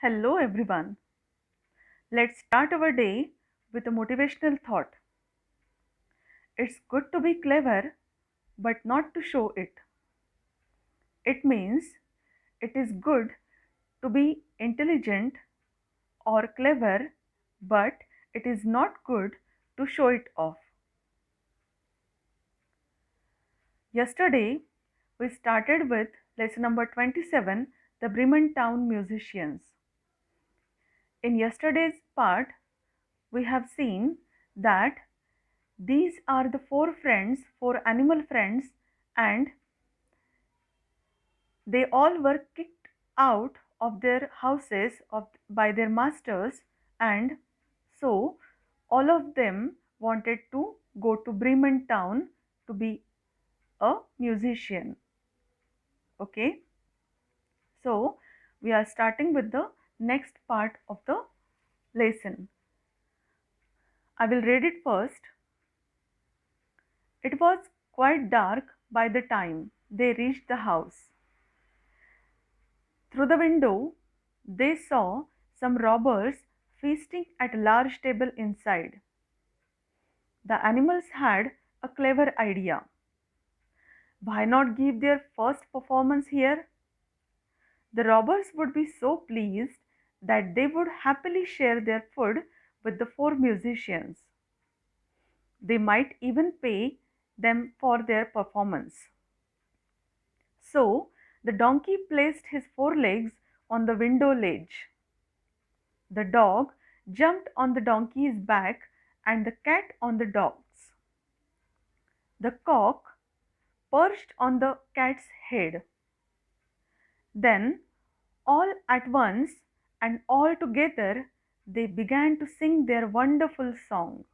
Hello everyone. Let's start our day with a motivational thought. It's good to be clever, but not to show it. It means it is good to be intelligent or clever, but it is not good to show it off. Yesterday, we started with lesson number 27, the Bremen Town Musicians. In yesterday's part, we have seen that these are the four animal friends, and they all were kicked out of their by their masters, and so all of them wanted to go to Bremen town to be a musician. Okay, so we are starting with the next part of the lesson. I will read it first. It was quite dark by the time they reached the house. Through the window, they saw some robbers feasting at a large table inside. The animals had a clever idea. Why not give their first performance here? The robbers would be so pleased that they would happily share their food with the four musicians. They might even pay them for their performance. So the donkey placed his forelegs on the window ledge. The dog jumped on the donkey's back and the cat on the dog's. The cock perched on the cat's head. Then, all at once and all together, they began to sing their wonderful song.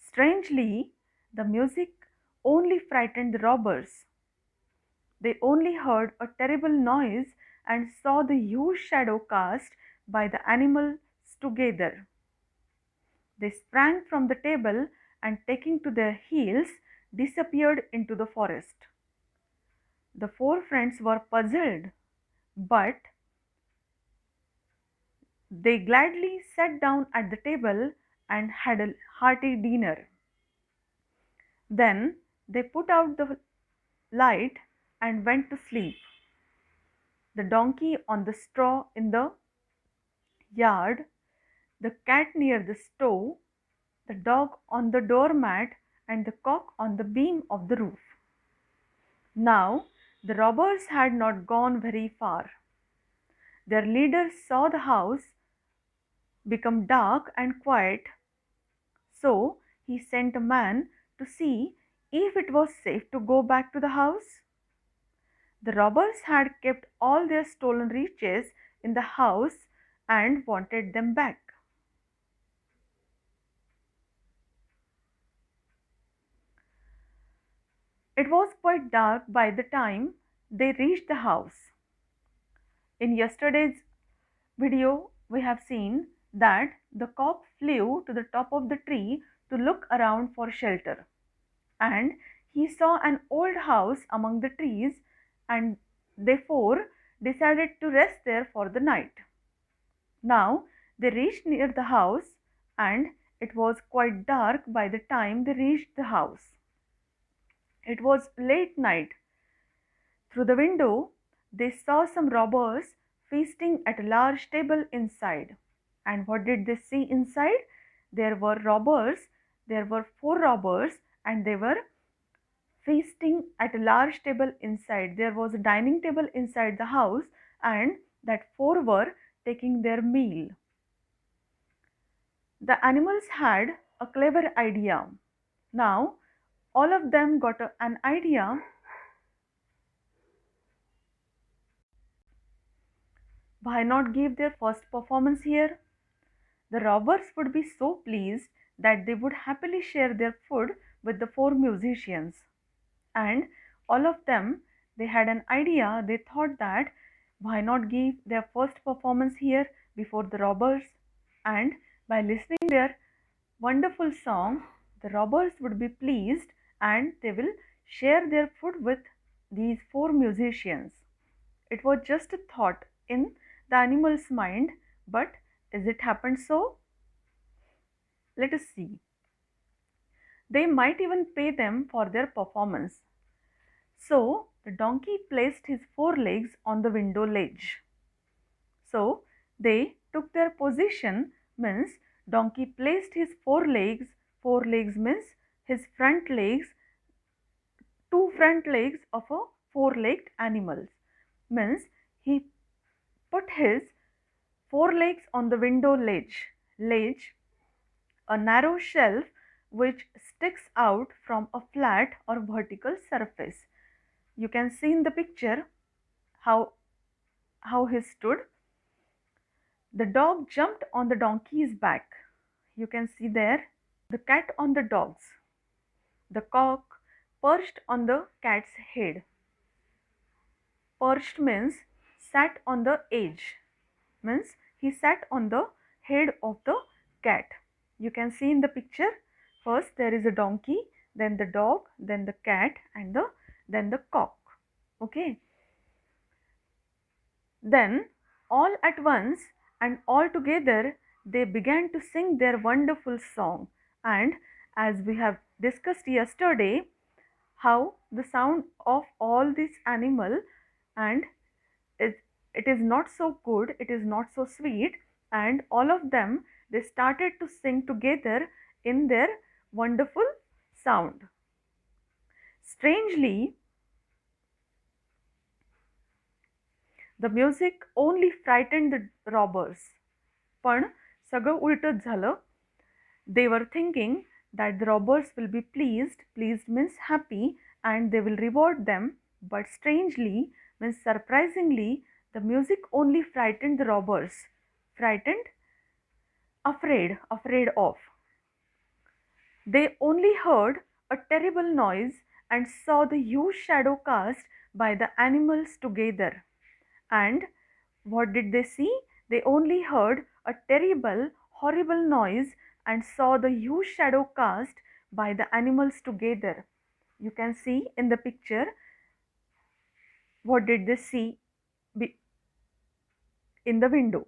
Strangely, the music only frightened the robbers. They only heard a terrible noise and saw the huge shadow cast by the animals together. They sprang from the table and, taking to their heels, disappeared into the forest. The four friends were puzzled, but they gladly sat down at the table and had a hearty dinner. Then they put out the light and went to sleep. The donkey on the straw in the yard, the cat near the stove, the dog on the doormat, and the cock on the beam of the roof. Now the robbers had not gone very far. Their leader saw the house become dark and quiet, so he sent a man to see if it was safe to go back to the house. The robbers had kept all their stolen riches in the house and wanted them back. It was quite dark by the time they reached the house. In yesterday's video, we have seen that the cock flew to the top of the tree to look around for shelter, and he saw an old house among the trees and therefore decided to rest there for the night. Now they reached near the house, and it was quite dark by the time they reached the house. It was late night. Through the window, they saw some robbers feasting at a large table inside. And what did they see inside? There were robbers, there were four robbers, and they were feasting at a large table inside. There was a dining table inside the house, and that four were taking their meal. The animals had a clever idea. Now, all of them got an idea. Why not give their first performance here? The robbers would be so pleased that they would happily share their food with the four musicians. And all of them, they had an idea. They thought that why not give their first performance here before the robbers? And by listening their wonderful song, the robbers would be pleased and they will share their food with these four musicians. It was just a thought in the animal's mind, but is it happened so? Let us see. They might even pay them for their performance. So the donkey placed his forelegs on the window ledge. So they took their position, means donkey placed his forelegs means his front legs, two front legs of a four-legged animal, means he put his forelegs on the window ledge, a narrow shelf which sticks out from a flat or vertical surface. You can see in the picture how he stood. The dog jumped on the donkey's back. You can see there the cat on the dog's. The cock perched on the cat's head. Perched means sat on the edge, means he sat on the head of the cat. You can see in the picture, first there is a donkey, then the dog, then the cat, and then the cock. Okay. Then all at once and all together they began to sing their wonderful song. And as we have discussed yesterday, how the sound of all this animal, and it is not so good, it is not so sweet, and all of them, they started to sing together in their wonderful sound. Strangely, the music only frightened the robbers. पण सगळं उलटच झालं. They were thinking that the robbers will be pleased means happy, and they will reward them, but strangely means surprisingly, the music only frightened the robbers. Frightened, afraid of. They only heard a terrible noise and saw the huge shadow cast by the animals together. And what did they see? They only heard a terrible, horrible noise and saw the huge shadow cast by the animals together. You can see in the picture, what did they see in the window?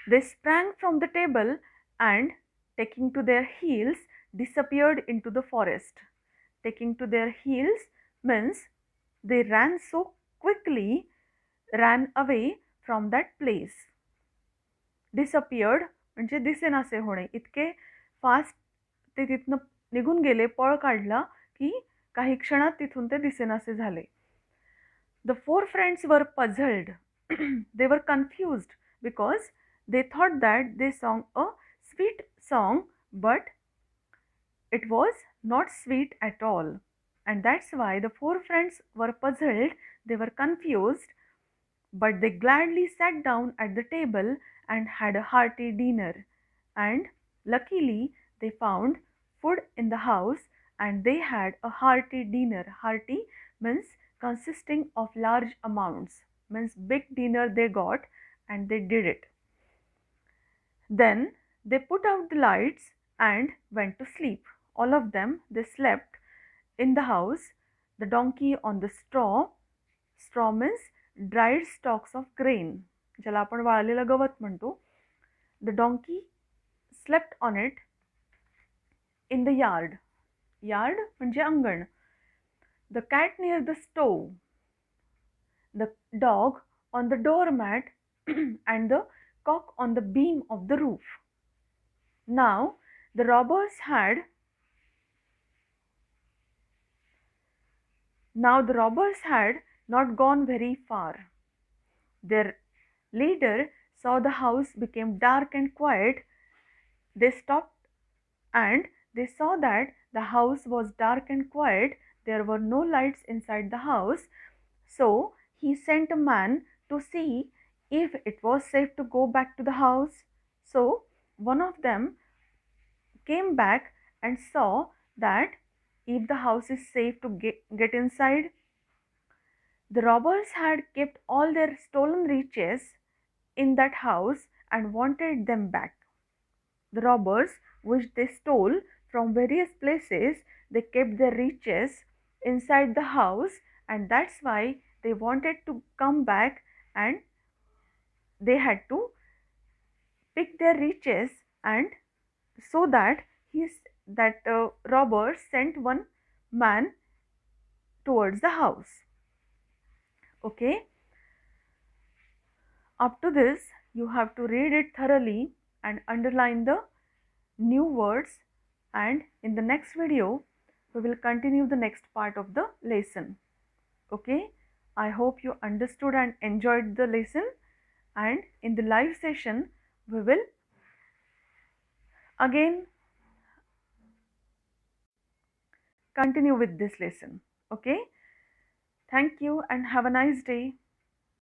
They sprang from the table and, taking to their heels, disappeared into the forest. Taking to their heels means they ran so quickly, ran away from that place. Disappeared म्हणजे दिसेनासे होणे. इतके fast ते तिथनं निघून गेले, पळ काढला की काही क्षणात तिथून ते दिसेनासे झाले. The four friends were puzzled. They were confused because they thought that they sang a sweet song, but it was not sweet at all. And that's why the four friends were puzzled, they were confused, but they gladly sat down at the table and had a hearty dinner. And luckily they found food in the house, and they had a hearty dinner. Hearty means consisting of large amounts, means big dinner they got, and they did it. Then they put out the lights and went to sleep. All of them, they slept in the house. The donkey on the straw. Straw means dried stalks of grain, ज्याला आपण वाळलेलं गवत म्हणतो. The donkey slept on it in the yard. Yard म्हणजे अंगण. The cat near the stove. The dog on the doormat and the cock on the beam of the roof. Now the robbers had not gone very far. Their leader saw the house became dark and quiet. They stopped and they saw that the house was dark and quiet. There were no lights inside the house. So he sent a man to see if it was safe to go back to the house. So one of them came back and saw that if the house is safe to get inside. The robbers had kept all their stolen riches in that house and wanted them back. The robbers, which they stole from various places, they kept their riches inside the house, and that's why they wanted to come back and they had to pick their riches, and so that robber sent one man towards the house. Okay, up to this you have to read it thoroughly and underline the new words, and in the next video we will continue the next part of the lesson. Okay, I hope you understood and enjoyed the lesson, and in the live session we will again continue with this lesson. Okay, thank you and have a nice day.